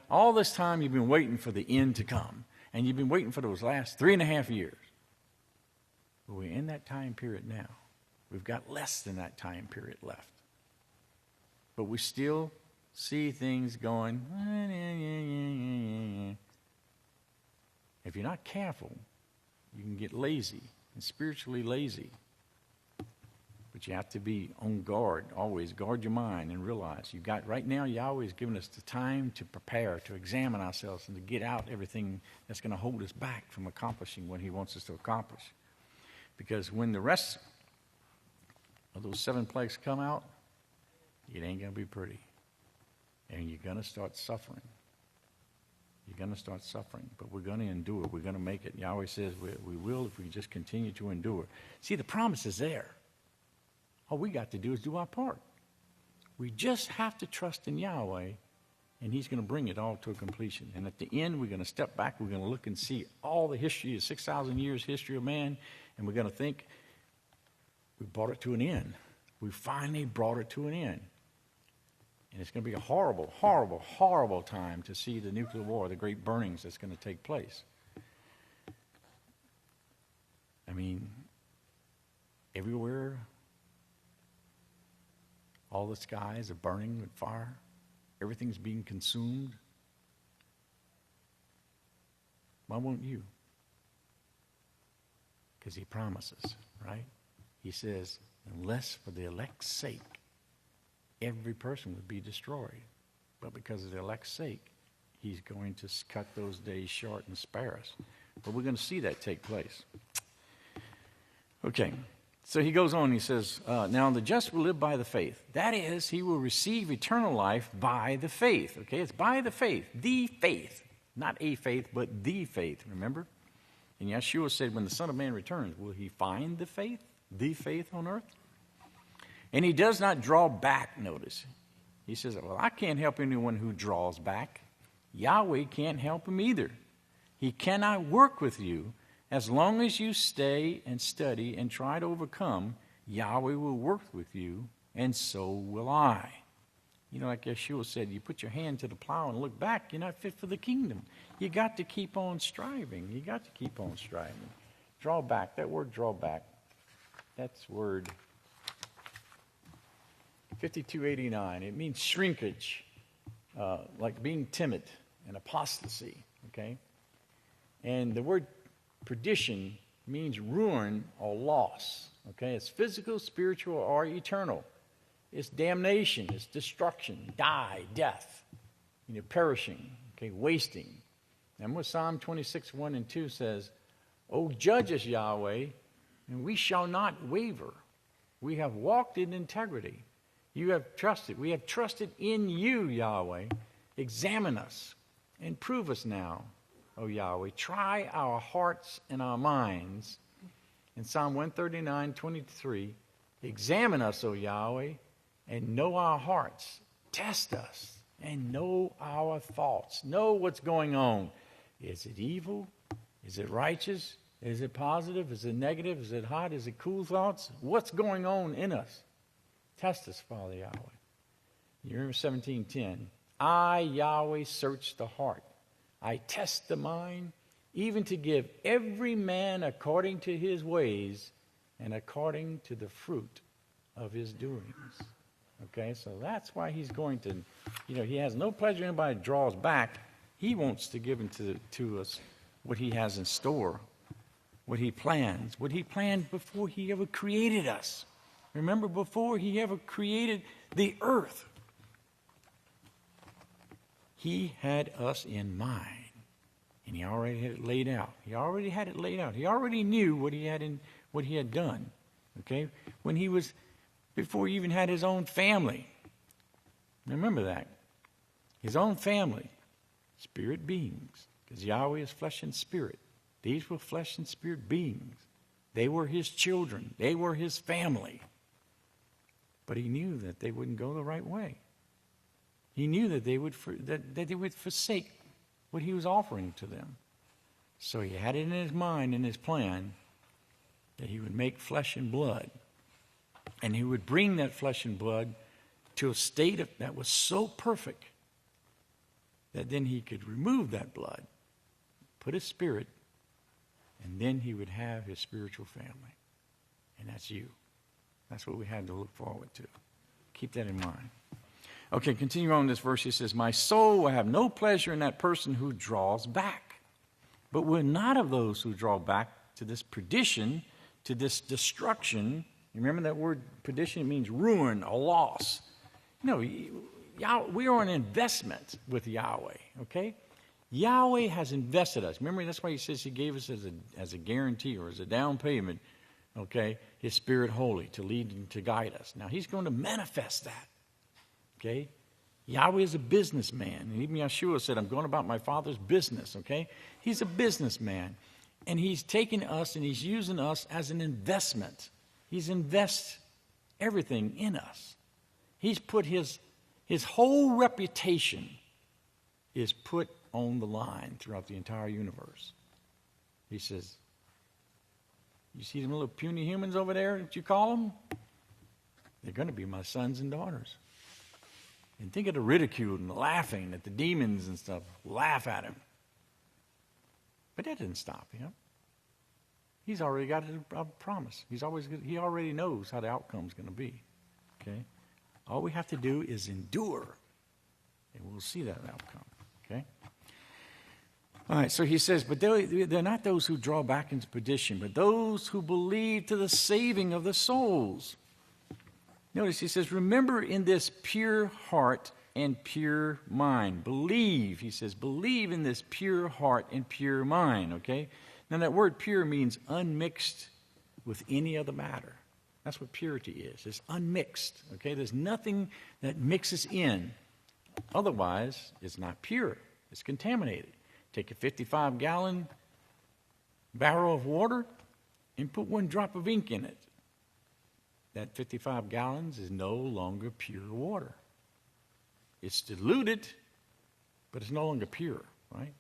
all this time you've been waiting for the end to come, and you've been waiting for those last 3.5 years. But we're in that time period now. We've got less than that time period left. But we still see things going. If you're not careful, you can get lazy and spiritually lazy. But you have to be on guard, always guard your mind and realize right now Yahweh is giving us the time to prepare, to examine ourselves, and to get out everything that's going to hold us back from accomplishing what he wants us to accomplish. Because when the rest of those 7 plagues come out, it ain't going to be pretty. And you're going to start suffering. You're going to start suffering, but we're going to endure. We're going to make it. Yahweh says we will if we just continue to endure. See, the promise is there. All we got to do is do our part. We just have to trust in Yahweh, and he's going to bring it all to a completion. And at the end, we're going to step back. We're going to look and see all the history, the 6,000 years history of man, and we're going to think, we brought it to an end. We finally brought it to an end. And it's going to be a horrible, horrible, horrible time to see the nuclear war, the great burnings that's going to take place. I mean, everywhere, all the skies are burning with fire. Everything's being consumed. Why won't you? Because he promises, right? He says, unless for the elect's sake, every person would be destroyed. But because of the elect's sake, he's going to cut those days short and spare us. But we're going to see that take place. Okay, so he goes on, he says, now the just will live by the faith. That is, he will receive eternal life by the faith. Okay, it's by the faith, the faith. Not a faith, but the faith, remember? And Yeshua said, when the Son of Man returns, will he find the faith on earth? And he does not draw back, notice. He says, well, I can't help anyone who draws back. Yahweh can't help him either. He cannot work with you. As long as you stay and study and try to overcome, Yahweh will work with you, and so will I. Like Yeshua said, you put your hand to the plow and look back, you're not fit for the kingdom. You got to keep on striving. You got to keep on striving. Draw back, that word draw back, that's word 5289. It means shrinkage, like being timid and apostasy, okay? And the word perdition means ruin or loss, okay? It's physical, spiritual, or eternal. It's damnation, it's destruction, die, death, perishing, okay, wasting. And what Psalm 26, 1 and 2 says, O judge us, Yahweh, and we shall not waver. We have walked in integrity. We have trusted in you, Yahweh. Examine us and prove us now, O Yahweh. Try our hearts and our minds. In Psalm 139, 23, examine us, O Yahweh, and know our hearts. Test us and know our thoughts. Know what's going on. Is it evil? Is it righteous? Is it positive? Is it negative? Is it hot? Is it cool thoughts? What's going on in us? Test us, Father Yahweh. You remember 17:10. I, Yahweh, search the heart. I test the mind, even to give every man according to his ways and according to the fruit of his doings. Okay, so that's why he's going to, he has no pleasure in anybody draws back. He wants to give to us what he has in store, what he planned before he ever created us. Remember, before he ever created the earth, he had us in mind. And he already had it laid out. He already had it laid out. He already knew what he had done. Okay? Before he even had his own family. Remember that. His own family. Spirit beings. Because Yahweh is flesh and spirit. These were flesh and spirit beings. They were his children. They were his family. But he knew that they wouldn't go the right way. He knew that they would forsake what he was offering to them. So he had it in his mind, in his plan, that he would make flesh and blood. And he would bring that flesh and blood to a state that was so perfect that then he could remove that blood, put his spirit, and then he would have his spiritual family. And that's you. That's what we had to look forward to. Keep that in mind. Okay, continue on this verse. He says, my soul will have no pleasure in that person who draws back. But we're not of those who draw back to this perdition, to this destruction. You remember that word perdition? It means ruin, a loss. No, we are an investment with Yahweh, okay? Yahweh has invested us. Remember, that's why he says he gave us as a guarantee or as a down payment, okay, his Spirit Holy to lead and to guide us. Now, he's going to manifest that, okay? Yahweh is a businessman. And even Yeshua said, I'm going about my Father's business, okay? He's a businessman. And he's taking us and he's using us as an investment. He's invested everything in us. He's put his whole reputation is put on the line throughout the entire universe. He says, you see them little puny humans over there that you call them? They're going to be my sons and daughters. And think of the ridicule and the laughing that the demons and stuff laugh at him. But that didn't stop him. He's already got a promise. He already knows how the outcome's going to be. Okay? All we have to do is endure, and we'll see that outcome. Okay? All right, so he says, but they're not those who draw back into perdition, but those who believe to the saving of the souls. Notice he says, remember in this pure heart and pure mind. Believe, he says, believe in this pure heart and pure mind, okay? Now that word pure means unmixed with any other matter. That's what purity is. It's unmixed, okay? There's nothing that mixes in. Otherwise, it's not pure. It's contaminated. Take a 55-gallon barrel of water and put 1 drop of ink in it. That 55 gallons is no longer pure water. It's diluted, but it's no longer pure, right?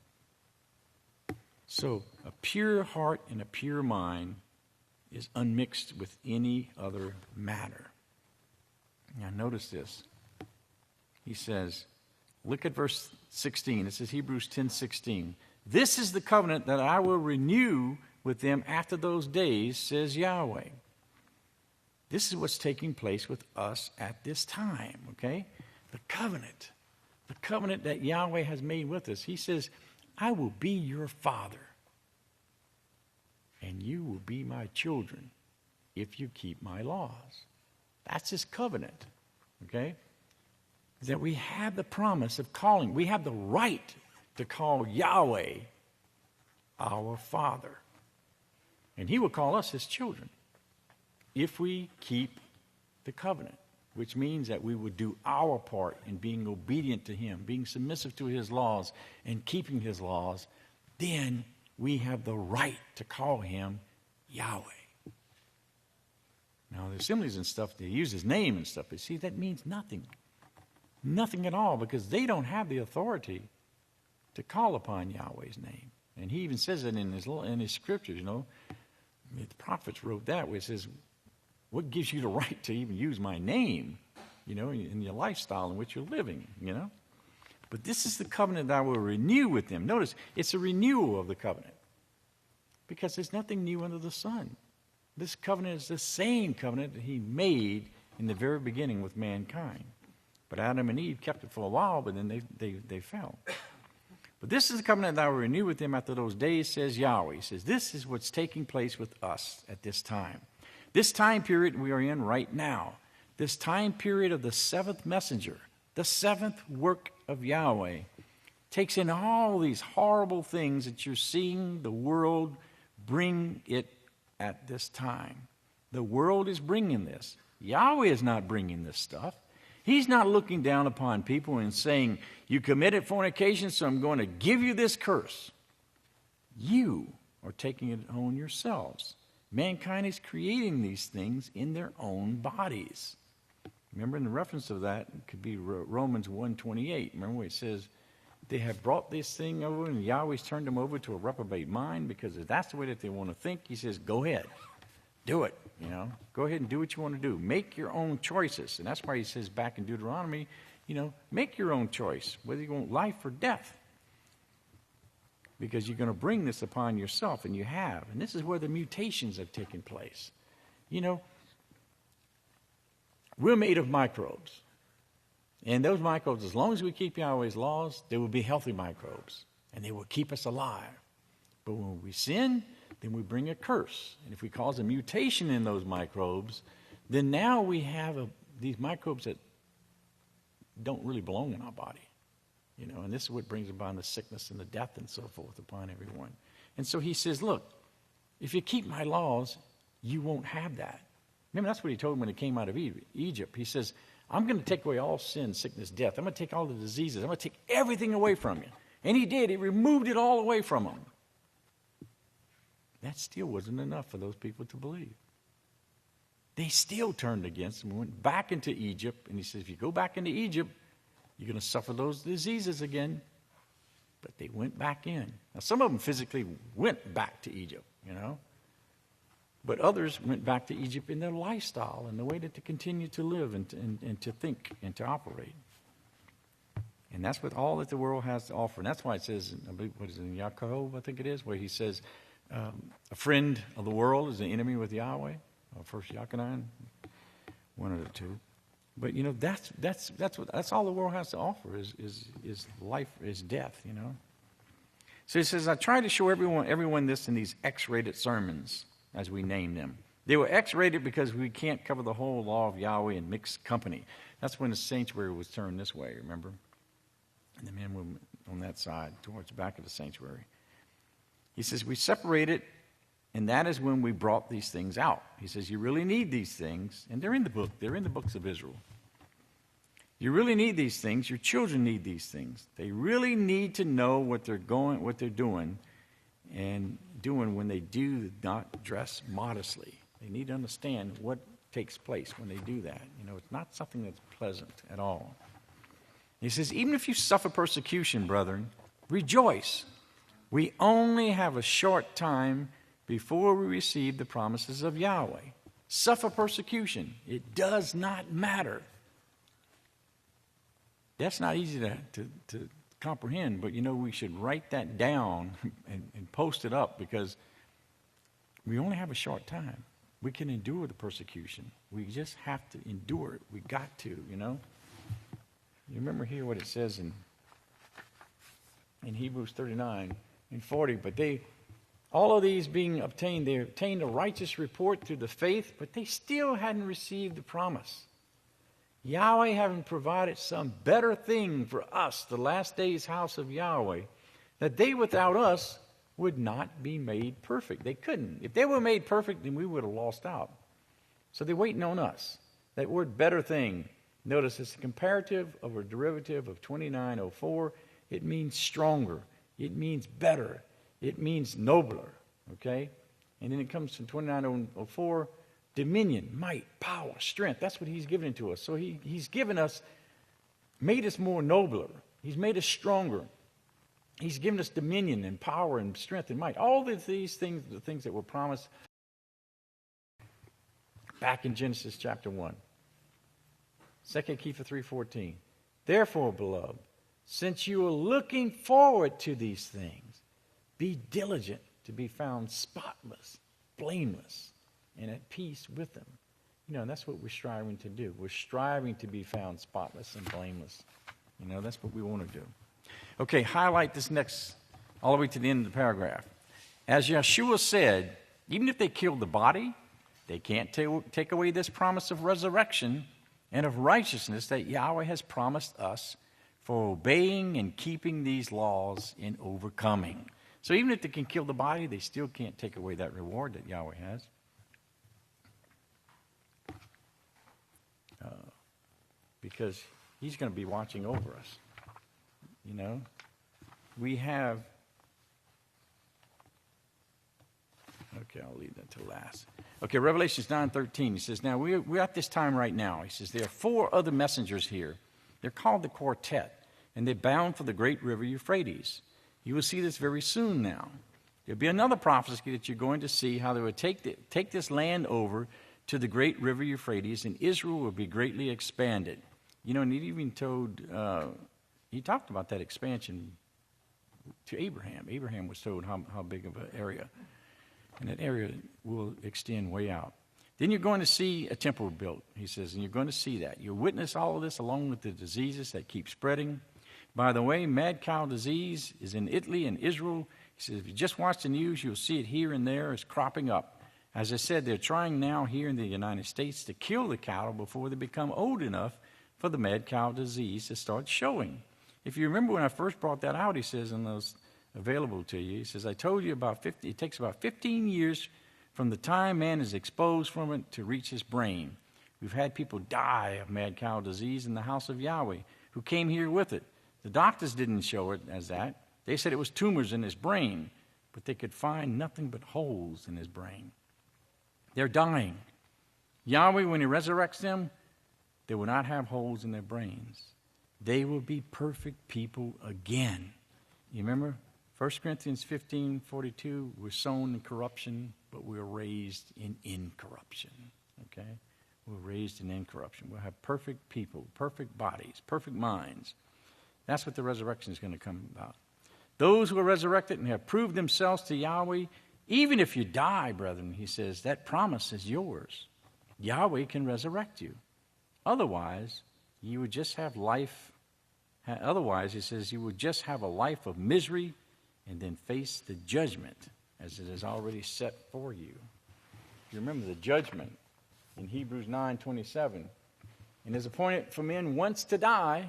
So a pure heart and a pure mind is unmixed with any other matter. Now notice this. He says, look at verse 16. This is Hebrews 10:16. This is the covenant that I will renew with them after those days, says Yahweh. This is what's taking place with us at this time, okay? The covenant that Yahweh has made with us. He says, I will be your father, and you will be my children if you keep my laws. That's his covenant, okay? That we have the promise of calling. We have the right to call Yahweh our Father. And he will call us his children if we keep the covenant, which means that we would do our part in being obedient to him, being submissive to his laws, and keeping his laws. Then we have the right to call him Yahweh. Now, the assemblies and stuff, they use his name and stuff, but see, that means nothing. Nothing at all, because they don't have the authority to call upon Yahweh's name. And he even says it in his scriptures, you know. The prophets wrote that, where it says, what gives you the right to even use my name, you know, in your lifestyle in which you're living, you know? But this is the covenant that I will renew with them. Notice, it's a renewal of the covenant, because there's nothing new under the sun. This covenant is the same covenant that he made in the very beginning with mankind. But Adam and Eve kept it for a while, but then they fell. But this is the covenant that I will renew with them after those days, says Yahweh. He says, this is what's taking place with us at this time. This time period we are in right now, this time period of the seventh messenger, the seventh work of Yahweh, takes in all these horrible things that you're seeing the world bring it at this time. The world is bringing this. Yahweh is not bringing this stuff. He's not looking down upon people and saying, you committed fornication, so I'm going to give you this curse. You are taking it on yourselves. Mankind is creating these things in their own bodies. Remember, in the reference of that, it could be Romans 1:28. Remember where it says, they have brought this thing over, and Yahweh's turned them over to a reprobate mind, because if that's the way that they want to think, he says, go ahead. do it, Go ahead and do what you want to do. Make your own choices. And that's why he says back in Deuteronomy, make your own choice, whether you want life or death. Because you're going to bring this upon yourself, and you have. And this is where the mutations have taken place. We're made of microbes. And those microbes, as long as we keep Yahweh's laws, they will be healthy microbes. And they will keep us alive. But when we sin, then we bring a curse. And if we cause a mutation in those microbes, then now we have these microbes that don't really belong in our body. And this is what brings about the sickness and the death and so forth upon everyone. And so he says, look, if you keep my laws, you won't have that. Remember, that's what he told him when he came out of Egypt. He says, I'm going to take away all sin, sickness, death. I'm going to take all the diseases. I'm going to take everything away from you. And he did. He removed it all away from them. That still wasn't enough for those people to believe. They still turned against him and went back into Egypt. And he says, if you go back into Egypt, you're going to suffer those diseases again. But they went back in. Now, some of them physically went back to Egypt, But others went back to Egypt in their lifestyle and the way that they continue to live and to think and to operate. And that's what all that the world has to offer. And that's why it says, I believe, what is it, in Yaakov, I think it is, where he says, a friend of the world is an enemy with Yahweh. Or First Yaakov, one of the two. But that's all the world has to offer is life, is death. So he says, I try to show everyone this in these X-rated sermons, as we name them. They were X-rated because we can't cover the whole law of Yahweh in mixed company. That's when the sanctuary was turned this way, remember? And the men were on that side, towards the back of the sanctuary. He says, we separated, and that is when we brought these things out. He says, you really need these things, and they're in the book. They're in the books of Israel. You really need these things. Your children need these things. They really need to know what they're doing, and doing when they do not dress modestly. They need to understand what takes place when they do that. It's not something that's pleasant at all. He says, even if you suffer persecution, brethren, rejoice. We only have a short time before we receive the promises of Yahweh. Suffer persecution. It does not matter. That's not easy to comprehend, but we should write that down and post it up, because we only have a short time. We can endure the persecution. We just have to endure it. We got to, You remember here what it says in Hebrews 39 and 40, but all of these being obtained, they obtained a righteous report through the faith, but they still hadn't received the promise. Yahweh having provided some better thing for us, the last days house of Yahweh, that they without us would not be made perfect. They couldn't. If they were made perfect, then we would have lost out. So they're waiting on us. That word better thing, notice it's a comparative of a derivative of 2904. It means stronger. It means better. It means nobler. Okay? And then it comes from 2904, dominion, might, power, strength. That's what he's given to us. So he's given us, made us more nobler. He's made us stronger. He's given us dominion and power and strength and might. All of these things, the things that were promised back in Genesis chapter 1. 2 Kepha 3:14. Therefore, beloved, since you are looking forward to these things, be diligent to be found spotless, blameless, and at peace with them. And that's what we're striving to do. We're striving to be found spotless and blameless. That's what we want to do. Okay, highlight this next, all the way to the end of the paragraph. As Yeshua said, even if they kill the body, they can't take away this promise of resurrection and of righteousness that Yahweh has promised us for obeying and keeping these laws in overcoming. So even if they can kill the body, they still can't take away that reward that Yahweh has. Because he's going to be watching over us. We have, okay, I'll leave that to last. Okay, Revelations 9:13, he says, now we're at this time right now. He says, there are 4 other messengers here. They're called the quartet, and they're bound for the great river Euphrates. You will see this very soon now. There'll be another prophecy that you're going to see how they would take this land over to the great river Euphrates, and Israel will be greatly expanded. You know, and he even he talked about that expansion to Abraham. Abraham was told how big of an area. And that area will extend way out. Then you're going to see a temple built, he says, and you're going to see that. You'll witness all of this along with the diseases that keep spreading. By the way, mad cow disease is in Italy and Israel. He says, if you just watch the news, you'll see it here and there. It's cropping up. As I said, they're trying now here in the United States to kill the cattle before they become old enough for the mad cow disease to start showing. If you remember when I first brought that out, he says in those available to you, he says, I told you it takes about 15 years from the time man is exposed from it to reach his brain. We've had people die of mad cow disease in the House of Yahweh who came here with it. The doctors didn't show it as that. They said it was tumors in his brain, but they could find nothing but holes in his brain. They're dying. Yahweh, when he resurrects them, they will not have holes in their brains. They will be perfect people again. You remember 1 Corinthians 15:42, we're sown in corruption, but we're raised in incorruption. Okay? We're raised in incorruption. We'll have perfect people, perfect bodies, perfect minds. That's what the resurrection is going to come about. Those who are resurrected and have proved themselves to Yahweh, even if you die, brethren, he says, that promise is yours. Yahweh can resurrect you. Otherwise, you would just have life. Otherwise, he says, you would just have a life of misery and then face the judgment as it is already set for you. You remember the judgment in Hebrews 9:27. And it's appointed for men once to die,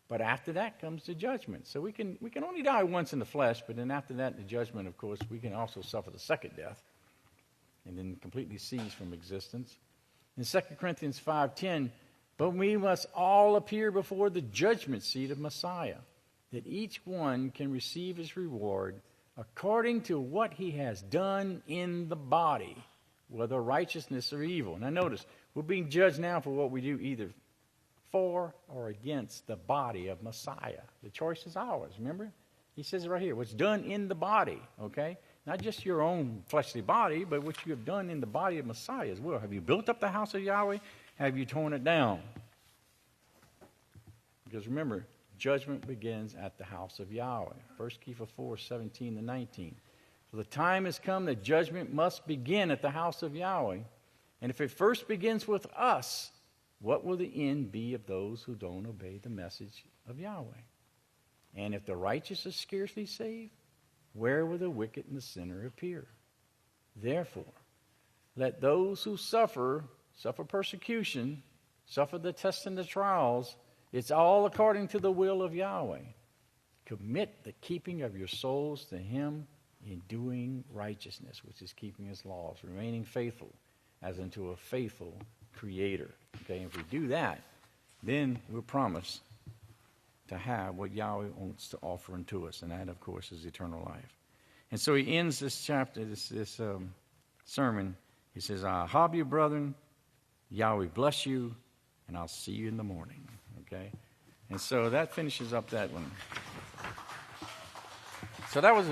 but after that comes the judgment. So we can only die once in the flesh, but then after that, the judgment, of course, we can also suffer the second death and then completely cease from existence. In 2 Corinthians 5:10, but we must all appear before the judgment seat of Messiah, that each one can receive his reward according to what he has done in the body, whether righteousness or evil. Now notice, we're being judged now for what we do either for or against the body of Messiah. The choice is ours, remember? He says it right here, what's done in the body, okay? Not just your own fleshly body, but what you have done in the body of Messiah as well. Have you built up the house of Yahweh? Have you torn it down? Because remember, judgment begins at the house of Yahweh. 1 Kepha 4:17-19. So the time has come that judgment must begin at the house of Yahweh. And if it first begins with us, what will the end be of those who don't obey the message of Yahweh? And if the righteous are scarcely saved, where will the wicked and the sinner appear? Therefore, let those who suffer persecution, suffer the tests and the trials, it's all according to the will of Yahweh. Commit the keeping of your souls to him in doing righteousness, which is keeping his laws, remaining faithful as unto a faithful creator. Okay, if we do that, then we're promised to have what Yahweh wants to offer unto us, and that, of course, is eternal life. And so he ends this chapter, this sermon. He says, I hob you, brethren, Yahweh bless you, and I'll see you in the morning. Okay? And so that finishes up that one. So that was,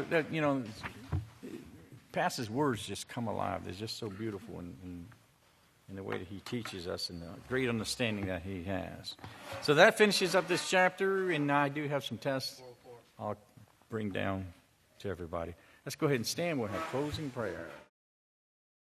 Pastor's words just come alive. They're just so beautiful in the way that he teaches us and the great understanding that he has. So that finishes up this chapter, and I do have some tests I'll bring down to everybody. Let's go ahead and stand. We'll have closing prayer.